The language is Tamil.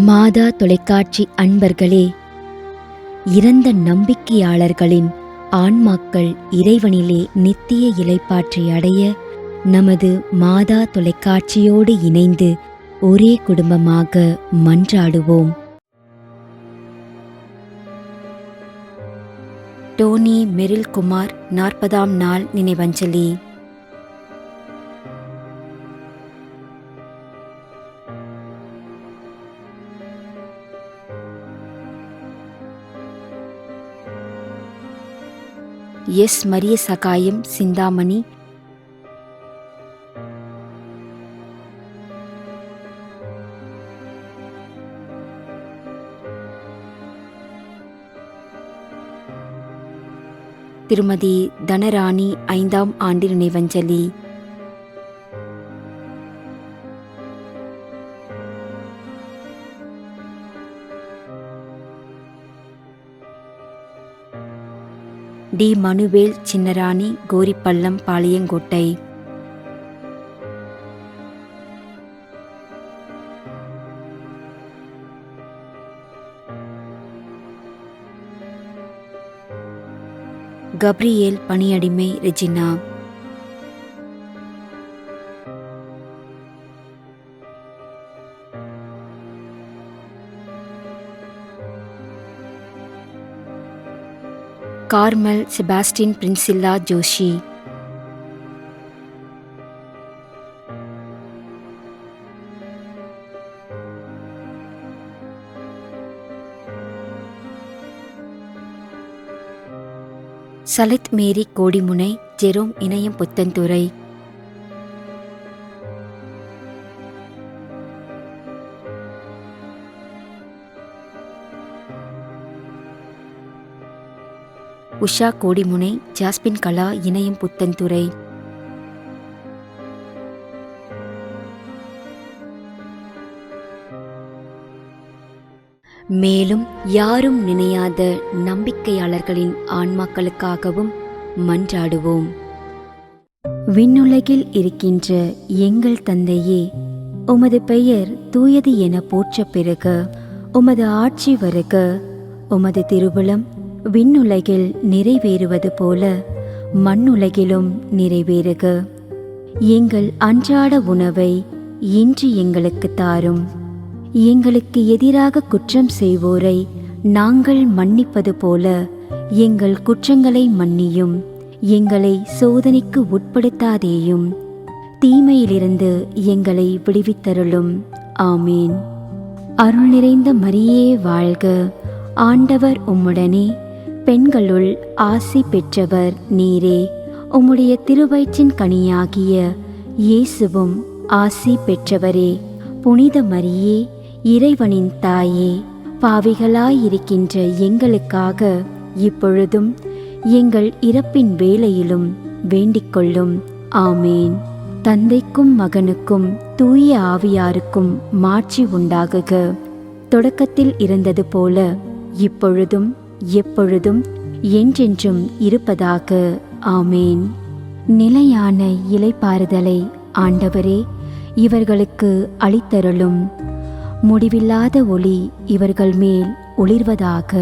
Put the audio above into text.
மாதா தொலைக்காட்சி அன்பர்களே, இறந்த நம்பிக்கையாளர்களின் ஆன்மாக்கள் இறைவனிலே நித்திய இளைப்பாற்றி அடைய நமது மாதா தொலைக்காட்சியோடு இணைந்து ஒரே குடும்பமாக மன்றாடுவோம். டோனி மெரில் குமார் 40ஆம் நாள் நினைவஞ்சலி. எஸ் மரிய சகாயம் சிந்தாமணி, திருமதி தனராணி 5ஆம் ஆண்டு நினைவஞ்சலி. T Manuel Chinnarani, Koripallam, Palayamkottai. Gabriel Paniyadimai, Regina. Carmel Sebastian Priscilla Joshi. Salith Mary Kodimunai, Jerome Inayam Puthenthurai. Usha Kodimunai, ஜாஸ்பின் கலா இணையம் புத்தன்துறை. மேலும் யாரும் நினையாத நம்பிக்கையாளர்களின் ஆன்மாக்களுக்காகவும் மன்றாடுவோம். விண்ணுலகில் இருக்கின்ற எங்கள் தந்தையே, உமது பெயர் தூயது என போற்ற பெறுக. உமது ஆட்சி வருக. உமது திருவுளம் விண்ணுலகில் நிறைவேறுவது போல மண்ணுலகிலும் நிறைவேறுக. எங்கள் அன்றாட உணவை இன்று எங்களுக்கு தாரும். எங்களுக்கு எதிராக குற்றம் செய்வோரை நாங்கள் மன்னிப்பது போல எங்கள் குற்றங்களை மன்னியும். எங்களை சோதனைக்கு உட்படுத்தாதேயும், தீமையிலிருந்து எங்களை விடுவித்தருளும். ஆமீன். அருள் நிறைந்த மரியே வாழ்க, ஆண்டவர் உம்முடனே, பெண்களுள் ஆசி பெற்றவர் நீரே. உம்முடைய திருவயிற்றின் கனியாகிய இயேசுவும் ஆசி பெற்றவரே. புனித மரியே, இறைவனின் தாயே, பாவிகளாயிருக்கின்ற எங்களுக்காக இப்பொழுதும் எங்கள் இறப்பின் வேளையிலும் வேண்டிக்கொள்ளும். ஆமேன். தந்தைக்கும் மகனுக்கும் தூய ஆவியாருக்கும் மாட்சி உண்டாகுக. தொடக்கத்தில் இருந்தது போல இப்பொழுதும் எப்பொழுதும் என்றென்றும் இருப்பதாக. ஆமேன். நிலையான இளைப்பாறுதலை ஆண்டவரே இவர்களுக்கு அளித்தருளும். முடிவில்லாத ஒளி இவர்கள் மேல் ஒளிர்வதாக.